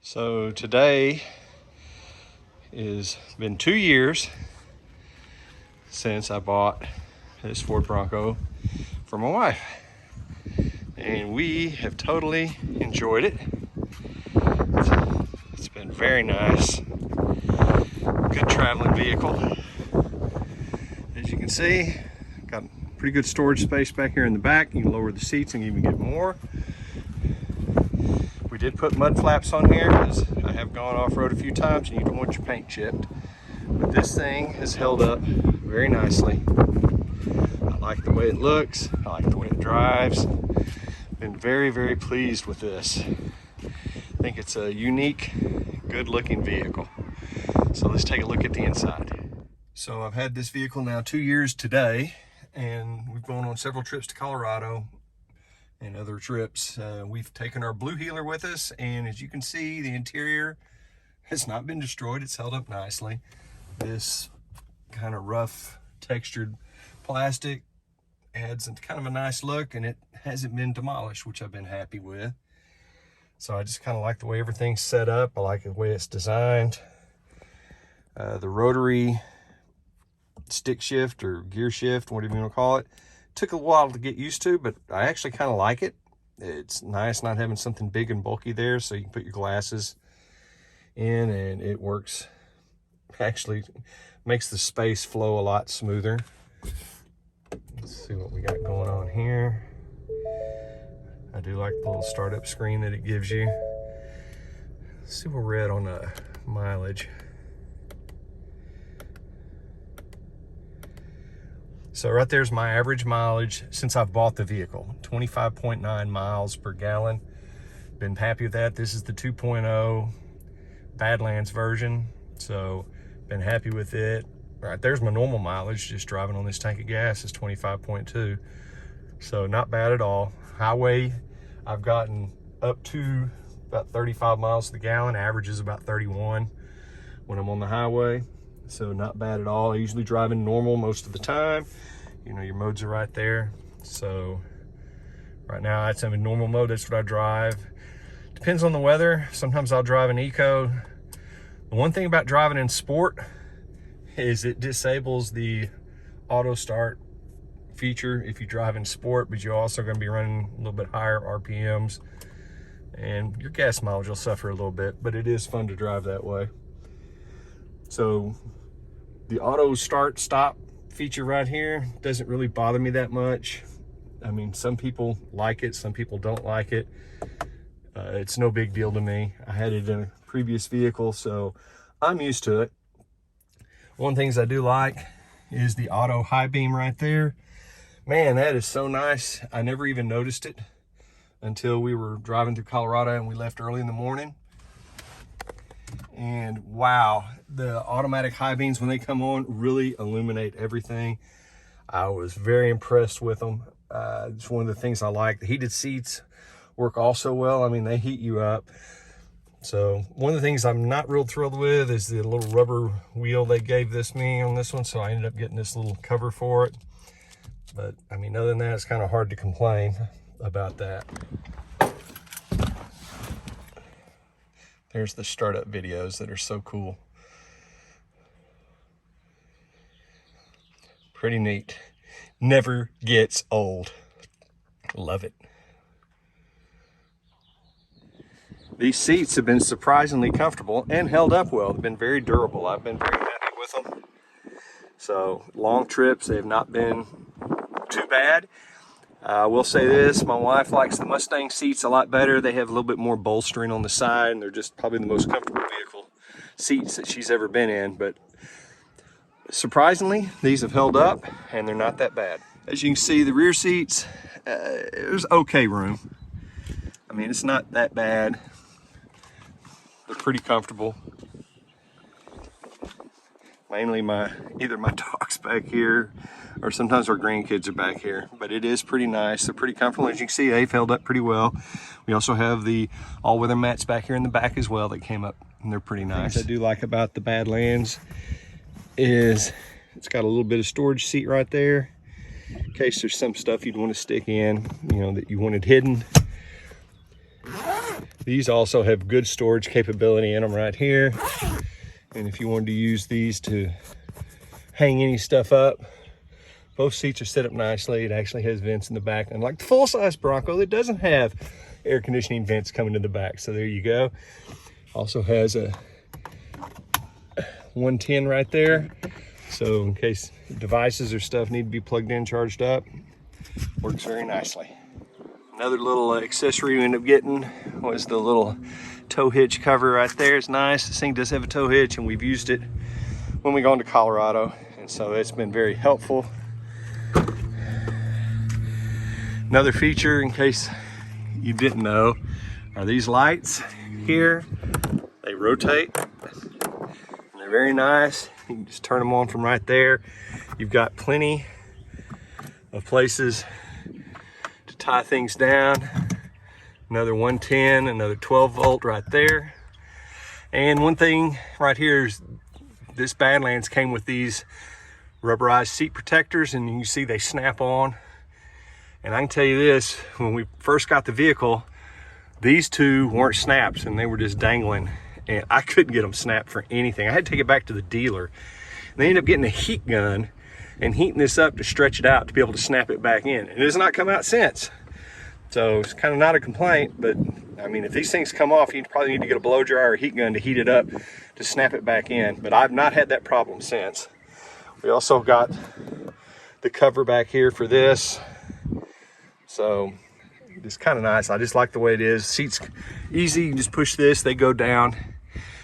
So today has been 2 years since I bought this Ford Bronco for my wife, and we have totally enjoyed it. It's been very nice, good traveling vehicle. As you can see, got pretty good storage space back here in the back. You can lower the seats and even get more. We did put mud flaps on here because I have gone off-road a few times and you don't want your paint chipped. But this thing has held up very nicely. I like the way it looks. I like the way it drives. Been very, very pleased with this. I think it's a unique, good-looking vehicle. So let's take a look at the inside. So I've had this vehicle now 2 years today, and we've gone on several trips to Colorado and other trips. We've taken our Blue Heeler with us, and as you can see, the interior has not been destroyed. It's held up nicely. This kind of rough textured plastic adds kind of a nice look, and it hasn't been demolished, which I've been happy with. So I just kind of like the way everything's set up. I like the way it's designed. The rotary stick shift or gear shift, whatever you want to call it, took a while to get used to, but I actually kind of like it. It's nice not having something big and bulky there, so you can put your glasses in and it works. Actually makes the space flow a lot smoother. Let's see what we got going on here. I do like the little startup screen that it gives you. Let's see where we're at on the mileage. So right there's my average mileage since I've bought the vehicle, 25.9 miles per gallon. Been happy with that. This is the 2.0 Badlands version, so been happy with it. Right there's my normal mileage, just driving on this tank of gas is 25.2. So not bad at all. Highway, I've gotten up to about 35 miles to the gallon. Average is about 31 when I'm on the highway. So not bad at all. I usually drive in normal most of the time. You know, your modes are right there. So right now it's in normal mode. That's what I drive. Depends on the weather. Sometimes I'll drive in eco. The one thing about driving in sport is it disables the auto start feature if you drive in sport, but you're also going to be running a little bit higher RPMs and your gas mileage will suffer a little bit, but it is fun to drive that way. So the auto start stop feature right here doesn't really bother me that much. I mean, some people like it, some people don't like it. It's no big deal to me. I had it in a previous vehicle, so I'm used to it. One of the things I do like is the auto high beam right there. Man, that is so nice. I never even noticed it until we were driving through Colorado and we left early in the morning. And wow, the automatic high beams, when they come on, really illuminate everything. I was very impressed with them. It's one of the things I like. The heated seats work also well. I mean, they heat you up. So one of the things I'm not real thrilled with is the little rubber wheel they gave me on this one. So I ended up getting this little cover for it. But I mean, other than that, it's kind of hard to complain about that. There's the startup videos that are so cool. Pretty neat. Never gets old. Love it. These seats have been surprisingly comfortable and held up well. They've been very durable. I've been very happy with them. So long trips, they've not been too bad. I will say this, my wife likes the Mustang seats a lot better. They have a little bit more bolstering on the side, and they're just probably the most comfortable vehicle seats that she's ever been in. But surprisingly, these have held up, and they're not that bad. As you can see, the rear seats, there's okay room. I mean, it's not that bad. They're pretty comfortable. Mainly either my dog's back here or sometimes our grandkids are back here, but it is pretty nice. They're pretty comfortable. As you can see, they've held up pretty well. We also have the all-weather mats back here in the back as well that came up, and they're pretty nice. Things I do like about the Badlands is it's got a little bit of storage seat right there in case there's some stuff you'd want to stick in, you know, that you wanted hidden. These also have good storage capability in them right here. And if you wanted to use these to hang any stuff up, both seats are set up nicely. It actually has vents in the back, unlike the full-size Bronco that doesn't have air conditioning vents coming to the back. So there you go. Also has a 110 right there. So in case devices or stuff need to be plugged in, charged up, works very nicely. Another little accessory we ended up getting was the little tow hitch cover right there. It's nice. This thing does have a tow hitch, and we've used it when we go into Colorado, and so it's been very helpful. Another feature, in case you didn't know, are these lights here. They rotate, and they're very nice. You can just turn them on from right there. You've got plenty of places to tie things down. Another 110, another 12 volt right there. And one thing right here is this Badlands came with these rubberized seat protectors, and you can see they snap on. And I can tell you this, when we first got the vehicle, these two weren't snaps and they were just dangling, and I couldn't get them snapped for anything. I had to take it back to the dealer. And they ended up getting a heat gun and heating this up to stretch it out to be able to snap it back in. And it has not come out since. So it's kind of not a complaint, but I mean, if these things come off, you probably need to get a blow dryer or heat gun to heat it up to snap it back in. But I've not had that problem since. We also got the cover back here for this. So it's kind of nice. I just like the way it is. Seats easy. You can just push this, they go down.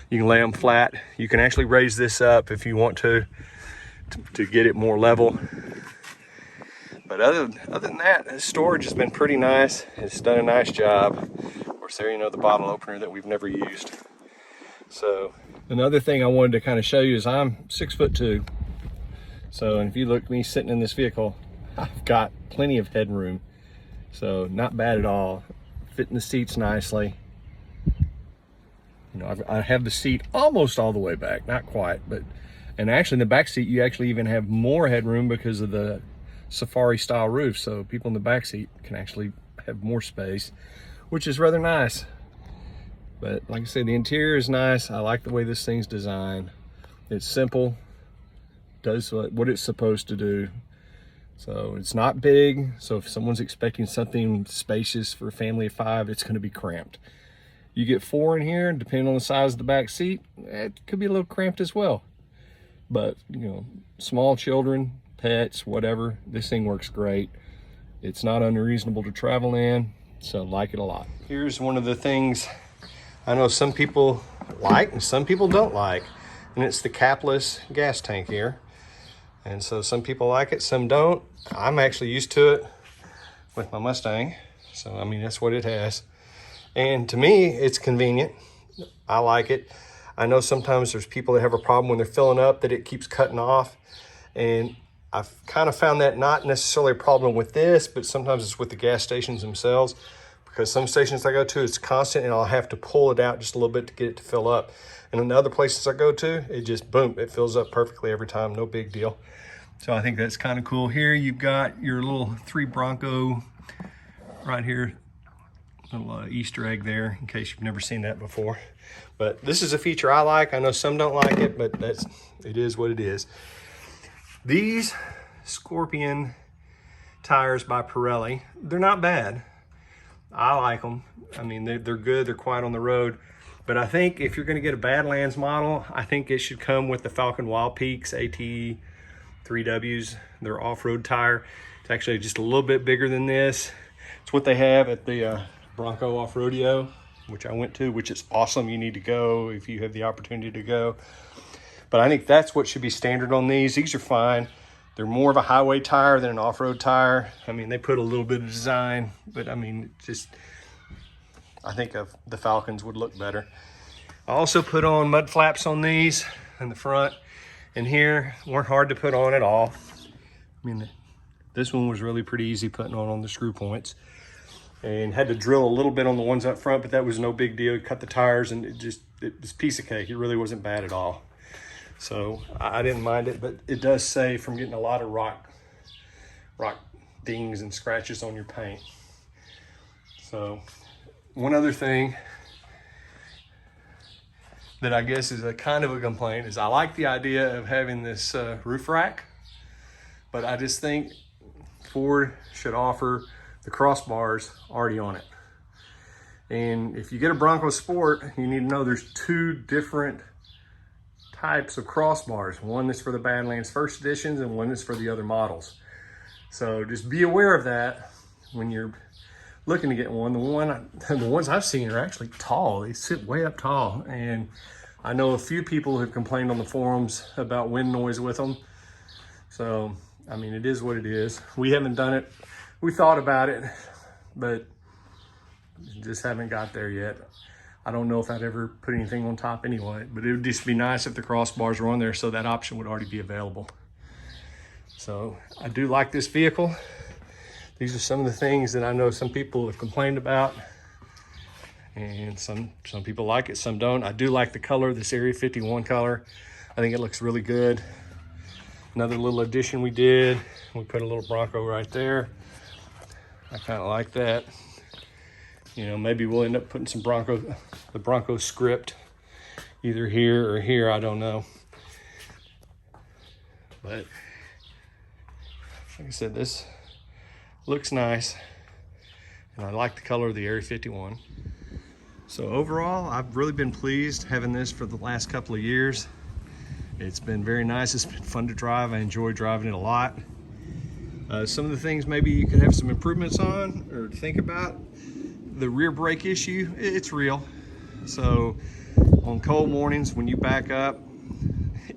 You can lay them flat. You can actually raise this up if you want to get it more level. But other than that, the storage has been pretty nice. It's done a nice job. Of course, there you know the bottle opener that we've never used. So another thing I wanted to kind of show you is I'm 6'2". So, and if you look at me sitting in this vehicle, I've got plenty of headroom. So not bad at all. Fitting the seats nicely. You know, I have the seat almost all the way back, not quite, but, and actually in the back seat, you actually even have more headroom because of the safari style roof. So people in the back seat can actually have more space, which is rather nice. But like I said, the interior is nice. I like the way this thing's designed. It's simple, does what it's supposed to do. So it's not big. So if someone's expecting something spacious for a family of 5, it's going to be cramped. You get 4 in here, depending on the size of the back seat, it could be a little cramped as well. But, you know, small children, pets, whatever, this thing works great. It's not unreasonable to travel in, so like it a lot. Here's one of the things I know some people like and some people don't like, and it's the capless gas tank here. And so some people like it, some don't. I'm actually used to it with my Mustang. So, I mean, that's what it has. And to me, it's convenient. I like it. I know sometimes there's people that have a problem when they're filling up that it keeps cutting off. And I've kind of found that not necessarily a problem with this, but sometimes it's with the gas stations themselves. Because some stations I go to, it's constant and I'll have to pull it out just a little bit to get it to fill up. And in the other places I go to, it just, boom, it fills up perfectly every time, no big deal. So I think that's kind of cool. Here you've got your little 3 Bronco right here. Little Easter egg there in case you've never seen that before. But this is a feature I like. I know some don't like it, but it is what it is. These Scorpion tires by Pirelli, they're not bad. I like them. I mean, they're good. They're quiet on the road. But I think if you're going to get a Badlands model, I think it should come with the Falcon Wild Peaks AT 3Ws. They're off-road tire. It's actually just a little bit bigger than this. It's what they have at the Bronco Off-Rodeo, which I went to, which is awesome. You need to go if you have the opportunity to go. But I think that's what should be standard on these. These are fine. They're more of a highway tire than an off-road tire. I mean, they put a little bit of design, but I mean, just, I think the Falcons would look better. I also put on mud flaps on these in the front and here. Weren't hard to put on at all. I mean, this one was really pretty easy putting on the screw points. And had to drill a little bit on the ones up front, but that was no big deal. Cut the tires and it was a piece of cake. It really wasn't bad at all. So I didn't mind it, but it does save from getting a lot of rock dings and scratches on your paint. So one other thing, that I guess is a kind of a complaint is I like the idea of having this roof rack, but I just think Ford should offer the crossbars already on it. And if you get a Bronco Sport, you need to know there's two different types of crossbars. One is for the Badlands First Editions and one is for the other models. So just be aware of that when you're looking to get one. The ones I've seen are actually tall. They sit way up tall. And I know a few people have complained on the forums about wind noise with them. So, I mean, it is what it is. We haven't done it. We thought about it, but just haven't got there yet. I don't know if I'd ever put anything on top anyway, but it would just be nice if the crossbars were on there so that option would already be available. So I do like this vehicle. These are some of the things that I know some people have complained about, and some people like it, some don't. I do like the color, this Area 51 color. I think it looks really good. Another little addition we did, we put a little Bronco right there. I kind of like that. You know, maybe we'll end up putting some the Bronco script either here or here, I don't know. But like I said, this looks nice, and I like the color of the Area 51. So overall, I've really been pleased having this for the last couple of years. It's been very nice. It's been fun to drive. I enjoy driving it a lot. Some of the things maybe you could have some improvements on or think about. The rear brake issue, it's real. So on cold mornings when you back up,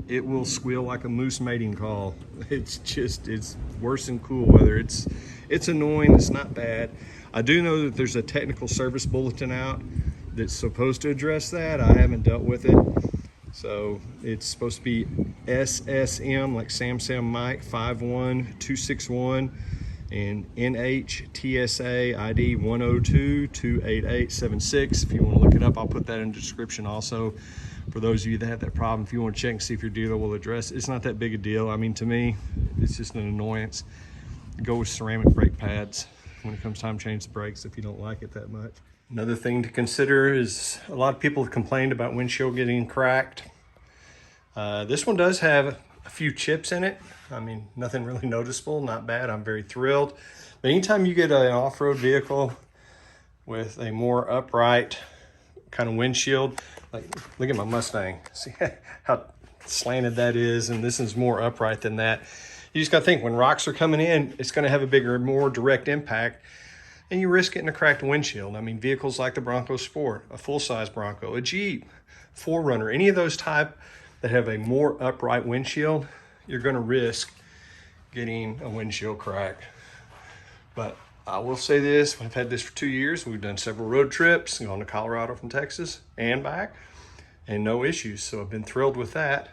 it will squeal like a moose mating call. It's worse than cool weather. It's annoying, it's not bad. I do know that there's a technical service bulletin out that's supposed to address that. I haven't dealt with it. So it's supposed to be SSM, like Sam Mike 51261, and NHTSA ID 102-28876. If you want to look it up, I'll put that in the description also. For those of you that have that problem, if you want to check and see if your dealer will address it, it's not that big a deal. I mean, to me, it's just an annoyance. Go with ceramic brake pads when it comes time to change the brakes if you don't like it that much. Another thing to consider is a lot of people have complained about windshield getting cracked. This one does have a few chips in it. I mean, nothing really noticeable, not bad. I'm very thrilled. But anytime you get an off-road vehicle with a more upright kind of windshield, like look at my Mustang. See how slanted that is, and this is more upright than that. You just got to think when rocks are coming in, it's going to have a bigger, more direct impact, and you risk getting a cracked windshield. I mean, vehicles like the Bronco Sport, a full-size Bronco, a Jeep, 4Runner, any of those type that have a more upright windshield, you're going to risk getting a windshield crack. But I will say this, I've had this for 2 years. We've done several road trips, gone to Colorado from Texas and back, and no issues. So I've been thrilled with that.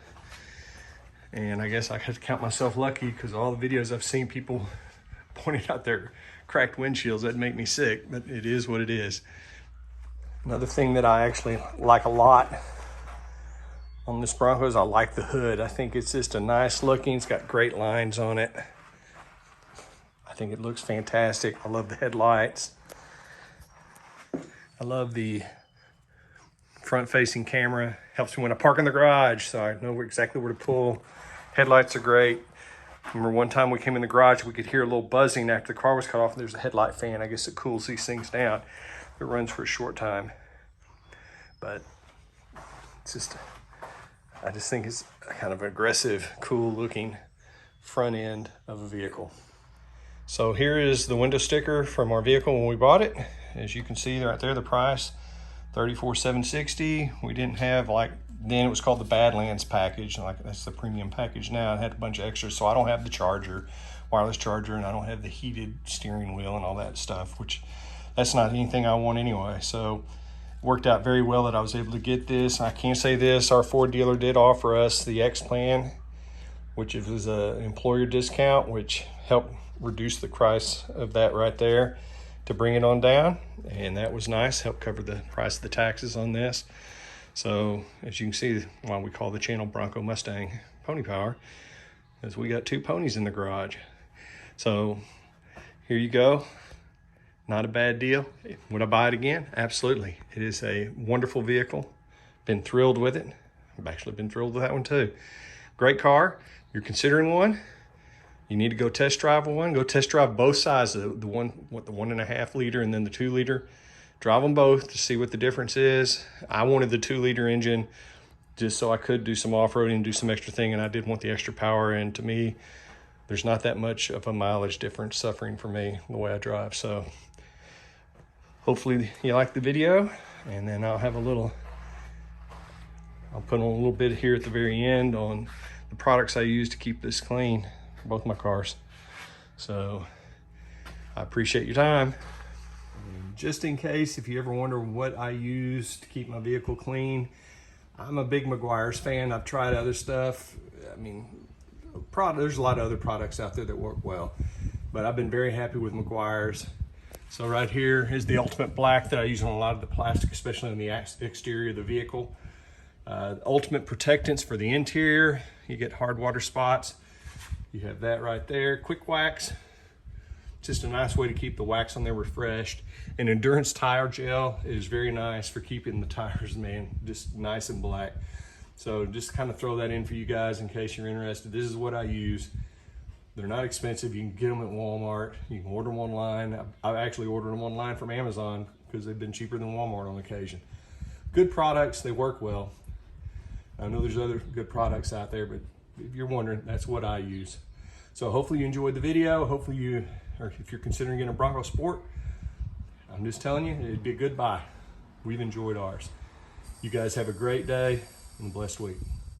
And I guess I have to count myself lucky because all the videos I've seen people pointing out their cracked windshields, that make me sick, but it is what it is. Another thing that I actually like a lot on this Bronco is I like the hood. I think it's just a nice looking, it's got great lines on it. I think it looks fantastic. I love the headlights. I love the front facing camera. Helps me when I park in the garage so I know exactly where to pull. Headlights are great. Remember one time we came in the garage, we could hear a little buzzing after the car was cut off, and there's a headlight fan. I guess it cools these things down. It runs for a short time. But it's just, I just think it's a kind of aggressive, cool looking front end of a vehicle. So here is the window sticker from our vehicle when we bought it. As you can see right there, the price, $34,760. We didn't have, like, then it was called the Badlands package. Like, that's the premium package now. It had a bunch of extras. So I don't have the charger, wireless charger, and I don't have the heated steering wheel and all that stuff, which that's not anything I want anyway. So it worked out very well that I was able to get this. I can say this, our Ford dealer did offer us the X plan, which was an employer discount, which helped reduce the price of that right there to bring it on down, and that was nice, helped cover the price of the taxes on this. So as you can see, why we call the channel Bronco Mustang Pony Power, is we got two ponies in the garage. So here you go, not a bad deal. Would I buy it again? Absolutely. It is a wonderful vehicle, Been thrilled with it. I've actually been thrilled with that one too. Great car. You're considering one, you need to go test drive one. Go test drive both sides, the 1.5 liter and then the 2 liter. Drive them both to see what the difference is. I wanted the 2 liter engine just so I could do some off-roading and do some extra thing, and I did want the extra power, and to me, there's not that much of a mileage difference suffering for me the way I drive. So hopefully you like the video, and then I'll put on a little bit here at the very end on the products I use to keep this clean for both my cars. So I appreciate your time. Just in case, if you ever wonder what I use to keep my vehicle clean, I'm a big Meguiar's fan. I've tried other stuff. I mean, there's a lot of other products out there that work well, but I've been very happy with Meguiar's. So right here is the Ultimate Black that I use on a lot of the plastic, especially on the exterior of the vehicle. Ultimate Protectants for the interior. You get hard water spots. You have that right there. Quick Wax. Just a nice way to keep the wax on there refreshed. And Endurance Tire Gel is very nice for keeping the tires, man, just nice and black. So just kind of throw that in for you guys in case you're interested. This is what I use. They're not expensive. You can get them at Walmart. You can order them online. I've actually ordered them online from Amazon because they've been cheaper than Walmart on occasion. Good products, they work well. I know there's other good products out there, but if you're wondering, that's what I use. So hopefully you enjoyed the video. Hopefully or if you're considering getting a Bronco Sport, I'm just telling you, it'd be a good buy. We've enjoyed ours. You guys have a great day and a blessed week.